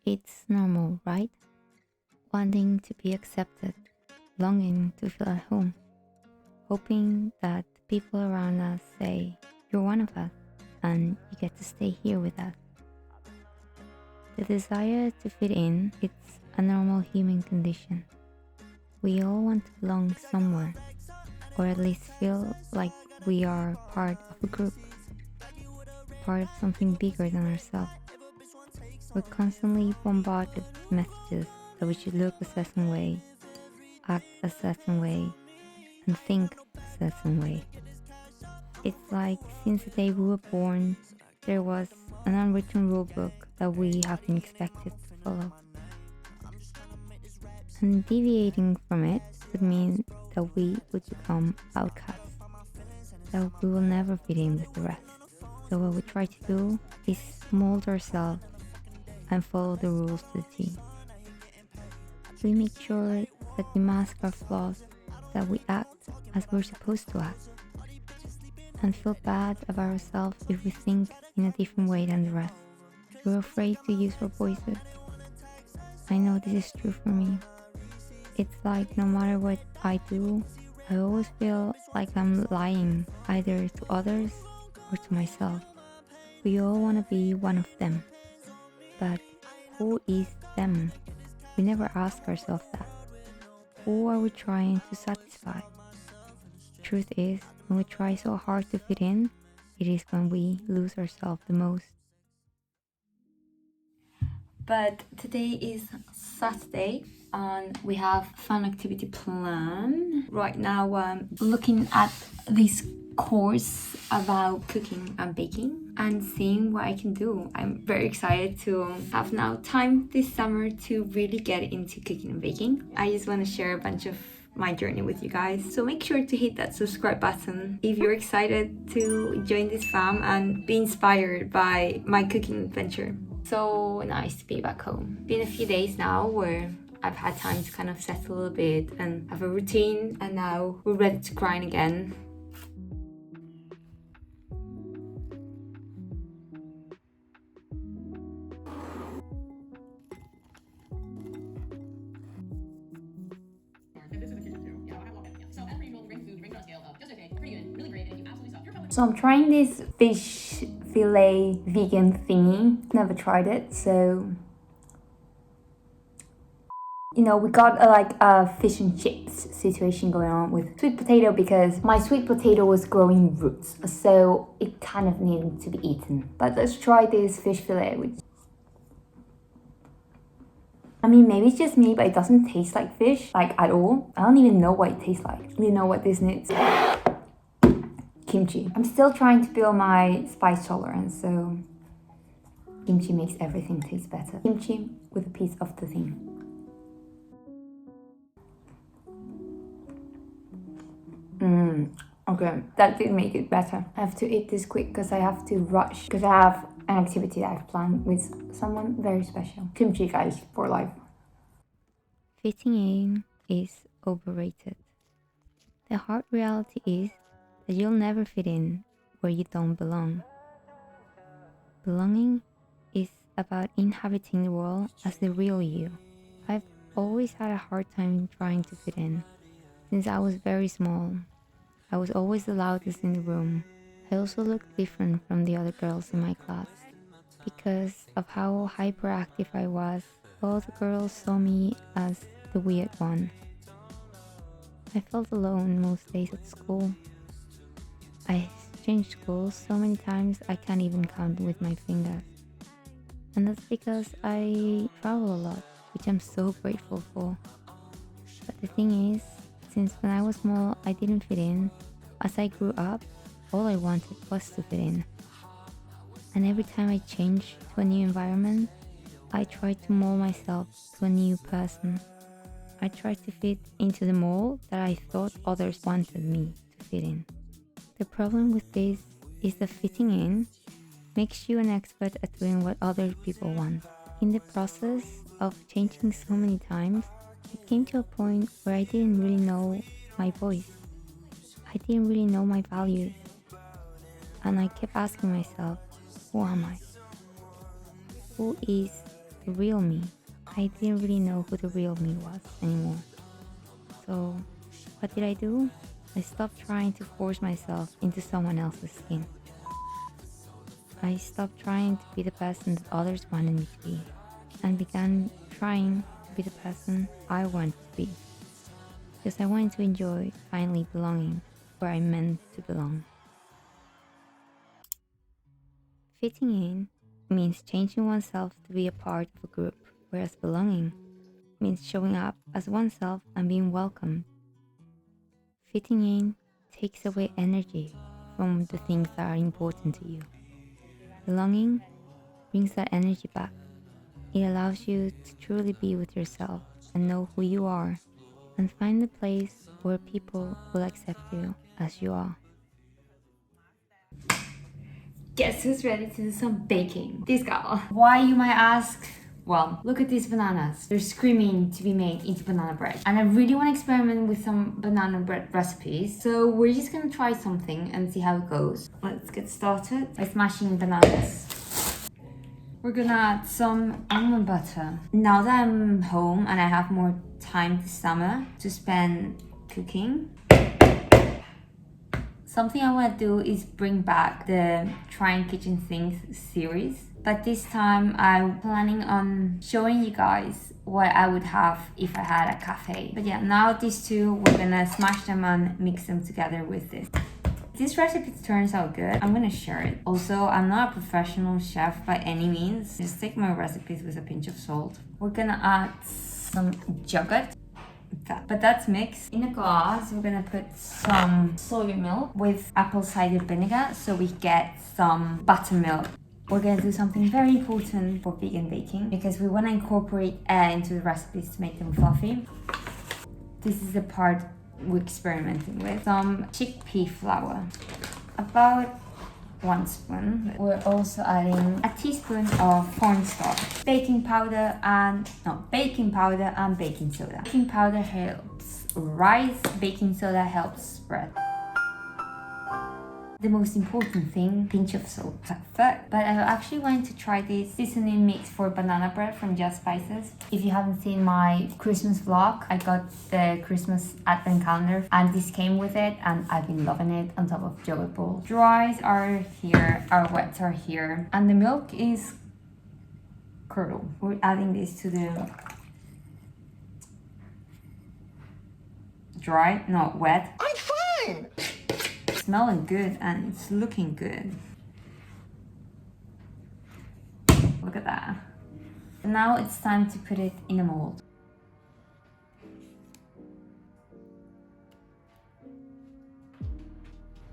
It's normal, right? Wanting to be accepted, longing to feel at home, hoping that people around us say, "You're one of us, and you get to stay here with us." The desire to fit in, it's a normal human condition. We all want to belong somewhere, or at least feel like we are part of a group, part of something bigger than ourselves. We're constantly bombarded with messages that we should look a certain way, act a certain way, and think a certain way. It's like since the day we were born, there was an unwritten rule book that we have been expected to follow. And deviating from it would mean that we would become outcasts, that we will never fit in with the rest. So what we try to do is mold ourselves and follow the rules to the T. We make sure that we mask our flaws, that we act as we're supposed to act, and feel bad about ourselves if we think in a different way than the rest. We're afraid to use our voices. I know this is true for me. It's like no matter what I do, I always feel like I'm lying either to others or to myself. We all want to be one of them. But who is them? We never ask ourselves that. Who are we trying to satisfy? Truth is, when we try so hard to fit in, it is when we lose ourselves the most. But today is Saturday and we have fun activity plan. Right now I'm looking at this course about cooking and baking and seeing what I can do. I'm very excited to have now time this summer to really get into cooking and baking. I just want to share a bunch of my journey with you guys. So make sure to hit that subscribe button if you're excited to join this fam and be inspired by my cooking adventure. So nice to be back home. Been a few days now where I've had time to kind of settle a little bit and have a routine, and now we're ready to grind again. So I'm trying this fish fillet vegan thingy. Never tried it, so we got a fish and chips situation going on with sweet potato because my sweet potato was growing roots, so it kind of needed to be eaten. But let's try this fish fillet, which maybe it's just me, but it doesn't taste like fish, like at all. I don't even know what it tastes like. You know what this needs? Kimchi. I'm still trying to build my spice tolerance, so kimchi makes everything taste better. Kimchi with a piece of the thing. Okay, that did make it better. I have to eat this quick because I have to rush because I have an activity that I've planned with someone very special. Kimchi, guys, for life. Fitting in is overrated. The hard reality is that you'll never fit in where you don't belong. Belonging is about inhabiting the world as the real you. I've always had a hard time trying to fit in. Since I was very small, I was always the loudest in the room. I also looked different from the other girls in my class. Because of how hyperactive I was, all the girls saw me as the weird one. I felt alone most days at school. I changed schools so many times I can't even count with my fingers. And that's because I travel a lot, which I'm so grateful for. But the thing is, since when I was small I didn't fit in, as I grew up, all I wanted was to fit in. And every time I changed to a new environment, I tried to mold myself to a new person. I tried to fit into the mold that I thought others wanted me to fit in. The problem with this is that fitting in makes you an expert at doing what other people want. In the process of changing so many times, it came to a point where I didn't really know my voice. I didn't really know my values. And I kept asking myself, who am I? Who is the real me. I didn't really know who the real me was anymore. So, what did I do? I stopped trying to force myself into someone else's skin. I stopped trying to be the person that others wanted me to be, and began trying to be the person I wanted to be. Because I wanted to enjoy finally belonging where I meant to belong. Fitting in means changing oneself to be a part of a group, whereas belonging means showing up as oneself and being welcomed. Fitting in takes away energy from the things that are important to you. Belonging brings that energy back. It allows you to truly be with yourself and know who you are and find a place where people will accept you as you are. Guess who's ready to do some baking? This girl. Why, you might ask? Well, look at these bananas. They're screaming to be made into banana bread. And I really want to experiment with some banana bread recipes. So we're just gonna try something and see how it goes. Let's get started by smashing bananas. We're gonna add some almond butter. Now that I'm home and I have more time this summer to spend cooking, something I want to do is bring back the Trying Kitchen Things series. But this time I'm planning on showing you guys what I would have if I had a cafe. But yeah, now these two, we're gonna smash them and mix them together with this. If this recipe turns out good, I'm gonna share it. Also, I'm not a professional chef by any means. Just take my recipes with a pinch of salt. We're gonna add some yogurt. But that's mixed. In a glass, we're gonna put some soy milk with apple cider vinegar so we get some buttermilk. We're gonna do something very important for vegan baking because we wanna incorporate air into the recipes to make them fluffy. This is the part we're experimenting with. Some chickpea flour, about 1 spoon. We're also adding a teaspoon of cornstarch, baking powder and baking soda. Baking powder helps rise, baking soda helps spread. The most important thing, pinch of salt. Perfect. But I actually wanted to try this seasoning mix for banana bread from Just Spices. If you haven't seen my Christmas vlog, I got the Christmas advent calendar and this came with it and I've been loving it on top of yogurt bowl. Dries are here, our wets are here, and the milk is curdled. We're adding this to the wet. I'm fine! Smelling good and it's looking good. Look at that. Now it's time to put it in a mold.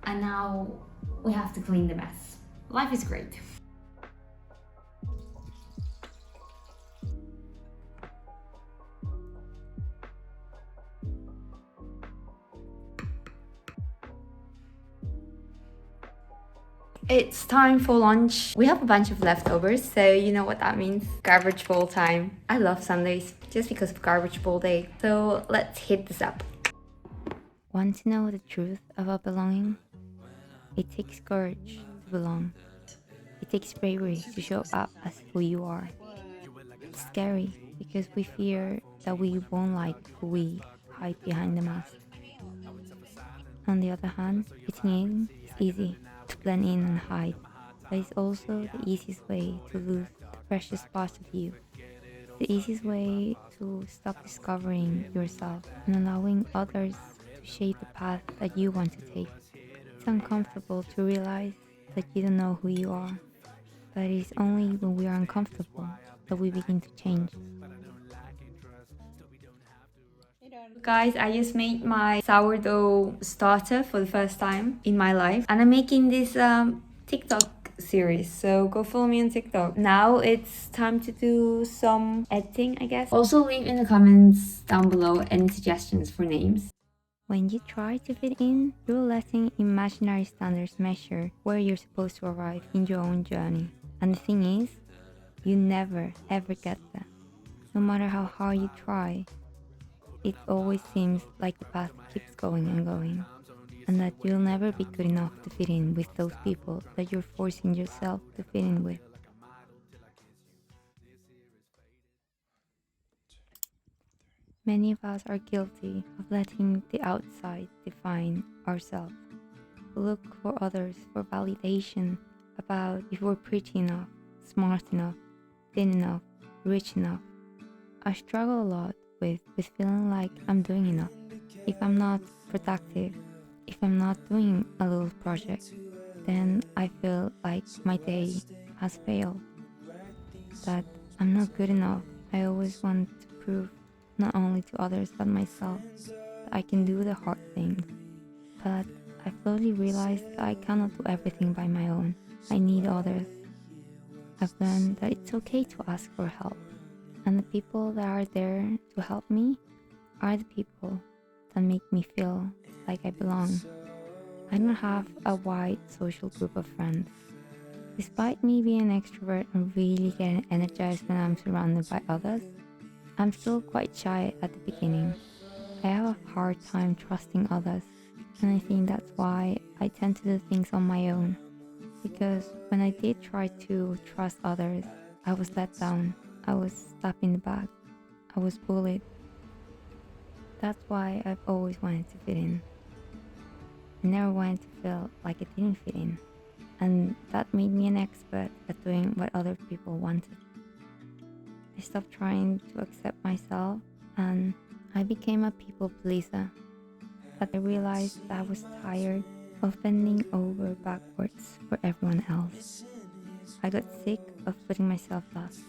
And now we have to clean the mess. Life is great. It's time for lunch. We have a bunch of leftovers, so you know what that means. Garbage bowl time. I love Sundays just because of garbage bowl day. So let's hit this up. Want to know the truth about belonging? It takes courage to belong. It takes bravery to show up as who you are. It's scary because we fear that we won't like who we hide behind the mask. On the other hand, fitting in is easy, to blend in and hide, but it's also the easiest way to lose the precious parts of you. It's the easiest way to stop discovering yourself and allowing others to shape the path that you want to take. It's uncomfortable to realize that you don't know who you are, but it is only when we are uncomfortable that we begin to change. Guys, I just made my sourdough starter for the first time in my life, and I'm making this TikTok series, so go follow me on TikTok. Now it's time to do some editing, I guess. Also leave in the comments down below any suggestions for names. When you try to fit in, you're letting imaginary standards measure where you're supposed to arrive in your own journey. And the thing is, you never ever get there. No matter how hard you try, it always seems like the path keeps going and going, and that you'll never be good enough to fit in with those people that you're forcing yourself to fit in with. Many of us are guilty of letting the outside define ourselves. We look for others for validation about if we're pretty enough, smart enough, thin enough, rich enough. I struggle a lot with feeling like I'm doing enough. If I'm not productive, if I'm not doing a little project, then I feel like my day has failed, that I'm not good enough. I always want to prove, not only to others but myself, that I can do the hard things. But I slowly realized that I cannot do everything by my own. I need others. I've learned that it's okay to ask for help, and the people that are there to help me are the people that make me feel like I belong. I don't have a wide social group of friends. Despite me being an extrovert and really getting energized when I'm surrounded by others, I'm still quite shy at the beginning. I have a hard time trusting others, and I think that's why I tend to do things on my own. Because when I did try to trust others, I was let down, I was stabbed in the back, I was bullied. That's why I've always wanted to fit in. I never wanted to feel like I didn't fit in. And that made me an expert at doing what other people wanted. I stopped trying to accept myself and I became a people pleaser. But I realized that I was tired of bending over backwards for everyone else. I got sick of putting myself last.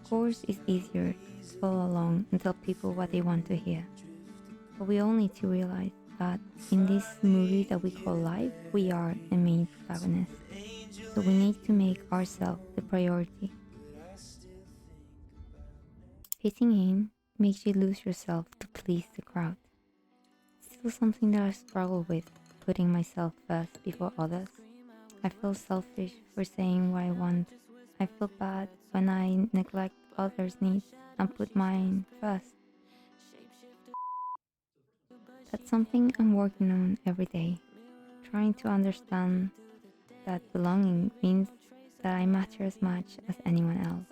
Of course, it's easier to follow along and tell people what they want to hear. But we all need to realize that in this movie that we call life, we are the main protagonist. So we need to make ourselves the priority. Fitting in makes you lose yourself to please the crowd. It's still something that I struggle with, putting myself first before others. I feel selfish for saying what I want. I feel bad when I neglect others' needs and put mine first. That's something I'm working on every day, trying to understand that belonging means that I matter as much as anyone else.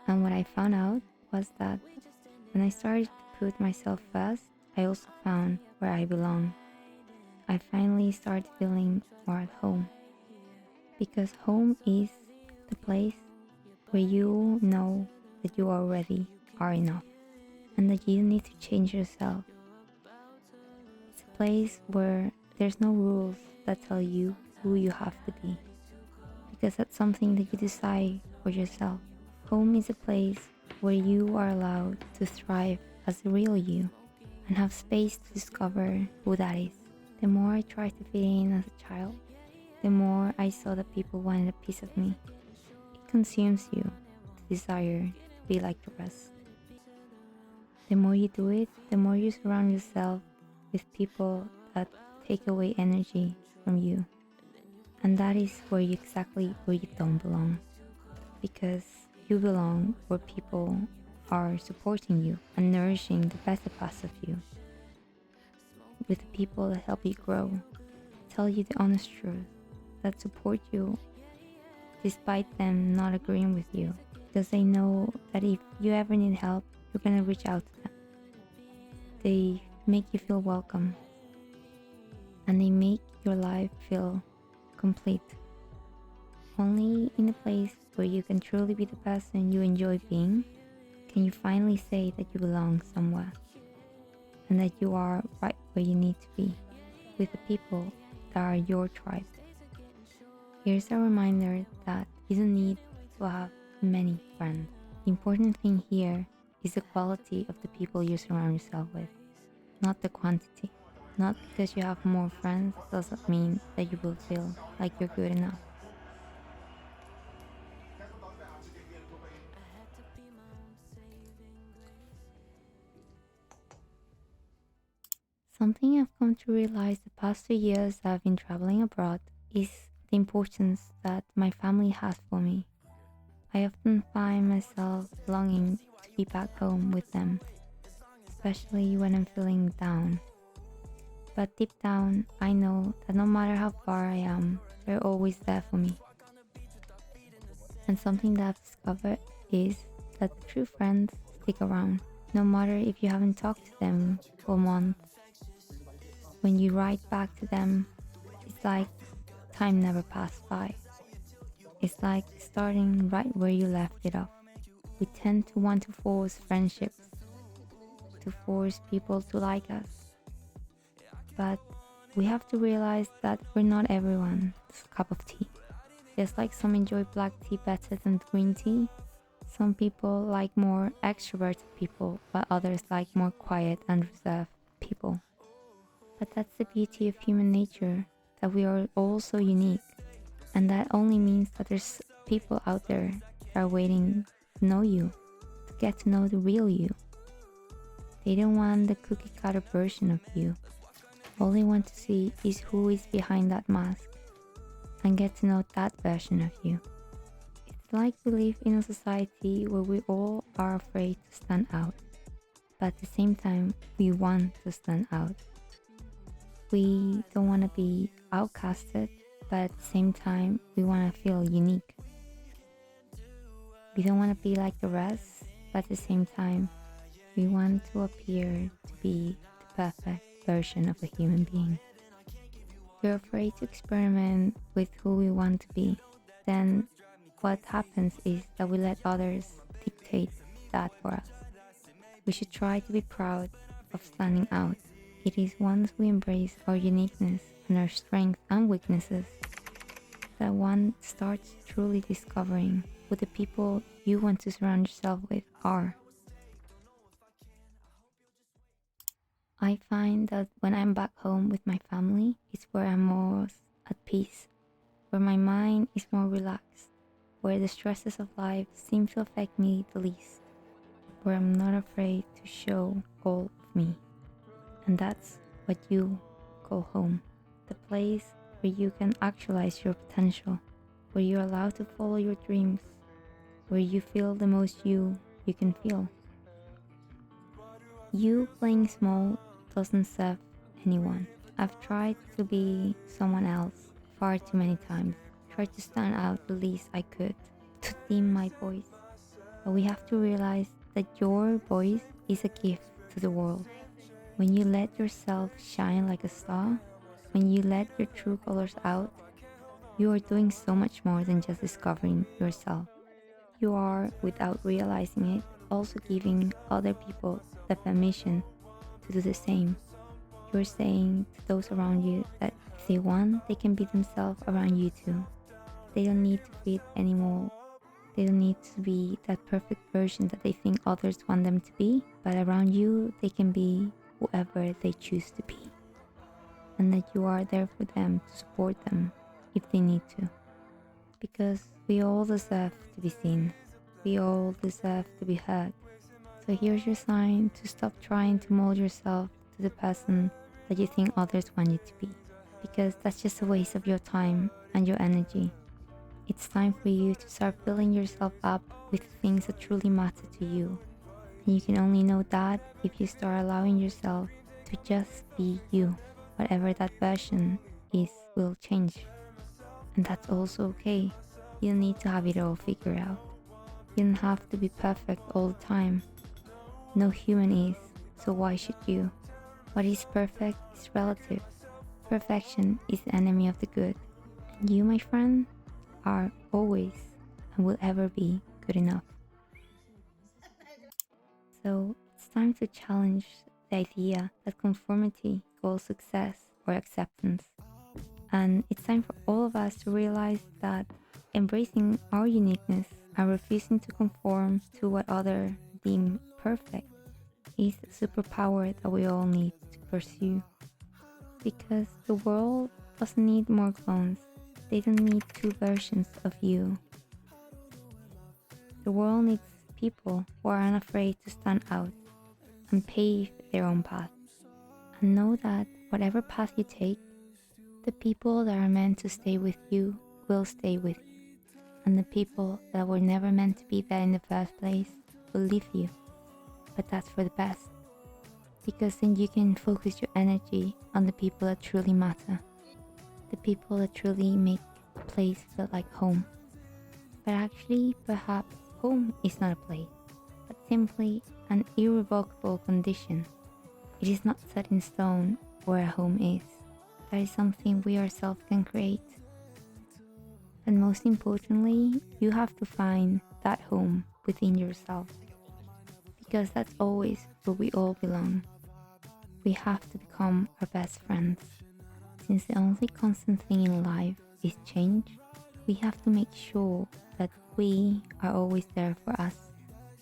And what I found out was that when I started to put myself first, I also found where I belong. I finally started feeling more at home. Because home is the place where you know that you already are enough and that you need to change yourself. It's a place where there's no rules that tell you who you have to be, because that's something that you decide for yourself. Home is a place where you are allowed to thrive as the real you and have space to discover who that is. The more I tried to fit in as a child, the more I saw that people wanted a piece of me. It consumes you, the desire to be like the rest. The more you do it, the more you surround yourself with people that take away energy from you. And that is exactly where you don't belong. Because you belong where people are supporting you and nourishing the better parts of you. With the people that help you grow, tell you the honest truth, that support you despite them not agreeing with you, because they know that if you ever need help, you're gonna reach out to them. They make you feel welcome and they make your life feel complete. Only in a place where you can truly be the person you enjoy being can you finally say that you belong somewhere and that you are right where you need to be with the people that are your tribe. Here's a reminder that you don't need to have many friends. The important thing here is the quality of the people you surround yourself with, not the quantity. Not because you have more friends doesn't mean that you will feel like you're good enough. Something I've come to realize the past 2 years that I've been traveling abroad is the importance that my family has for me. I often find myself longing to be back home with them, especially when I'm feeling down. But deep down, I know that no matter how far I am, they're always there for me. And something that I've discovered is that true friends stick around. No matter if you haven't talked to them for a month, when you write back to them, it's like time never passed by. It's like starting right where you left it off. We tend to want to force friendships, to force people to like us. But we have to realize that we're not everyone's cup of tea. Just like some enjoy black tea better than green tea, some people like more extroverted people, while others like more quiet and reserved people. But that's the beauty of human nature, that we are all so unique. And that only means that there's people out there that are waiting to know you, to get to know the real you. They don't want the cookie cutter version of you. All they want to see is who is behind that mask and get to know that version of you. It's like we live in a society where we all are afraid to stand out, but at the same time, we want to stand out. We don't want to be outcasted, but at the same time, we want to feel unique. We don't want to be like the rest, but at the same time, we want to appear to be the perfect version of a human being. We're afraid to experiment with who we want to be. Then what happens is that we let others dictate that for us. We should try to be proud of standing out. It is once we embrace our uniqueness and our strengths and weaknesses that one starts truly discovering who the people you want to surround yourself with are. I find that when I'm back home with my family, it's where I'm most at peace, where my mind is more relaxed, where the stresses of life seem to affect me the least, where I'm not afraid to show all of me. And that's what you call home, the place where you can actualize your potential, where you're allowed to follow your dreams, where you feel the most you can feel. You playing small doesn't serve anyone. I've tried to be someone else far too many times, tried to stand out the least I could, to dim my voice. But we have to realize that your voice is a gift to the world. When you let yourself shine like a star, when you let your true colors out, you are doing so much more than just discovering yourself. You are, without realizing it, also giving other people the permission to do the same. You're saying to those around you that if they want, they can be themselves around you too. They don't need to fit anymore. They don't need to be that perfect version that they think others want them to be, but around you, they can be whoever they choose to be. And that you are there for them to support them if they need to. Because we all deserve to be seen. We all deserve to be heard. So here's your sign to stop trying to mold yourself to the person that you think others want you to be. Because that's just a waste of your time and your energy. It's time for you to start filling yourself up with things that truly matter to you. And you can only know that if you start allowing yourself to just be you. Whatever that version is will change. And that's also okay. You don't need to have it all figured out. You don't have to be perfect all the time. No human is, so why should you? What is perfect is relative. Perfection is the enemy of the good. And you, my friend, are always and will ever be good enough. So it's time to challenge the idea that conformity equals success or acceptance. And it's time for all of us to realize that embracing our uniqueness and refusing to conform to what others deem perfect is a superpower that we all need to pursue. Because the world doesn't need more clones. They don't need two versions of you. The world needs people who are unafraid to stand out and pave their own path. And know that whatever path you take, the people that are meant to stay with you will stay with you. And the people that were never meant to be there in the first place will leave you. But that's for the best. Because then you can focus your energy on the people that truly matter. The people that truly make a place feel like home. But actually, perhaps home is not a place, but simply an irrevocable condition. It is not set in stone where a home is. That is something we ourselves can create. And most importantly, you have to find that home within yourself. Because that's always where we all belong. We have to become our best friends. Since the only constant thing in life is change, we have to make sure that we are always there for us.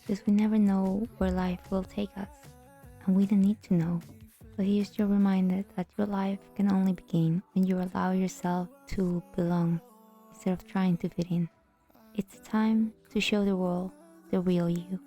Because we never know where life will take us. And we don't need to know. So here's your reminder that your life can only begin when you allow yourself to belong instead of trying to fit in. It's time to show the world the real you.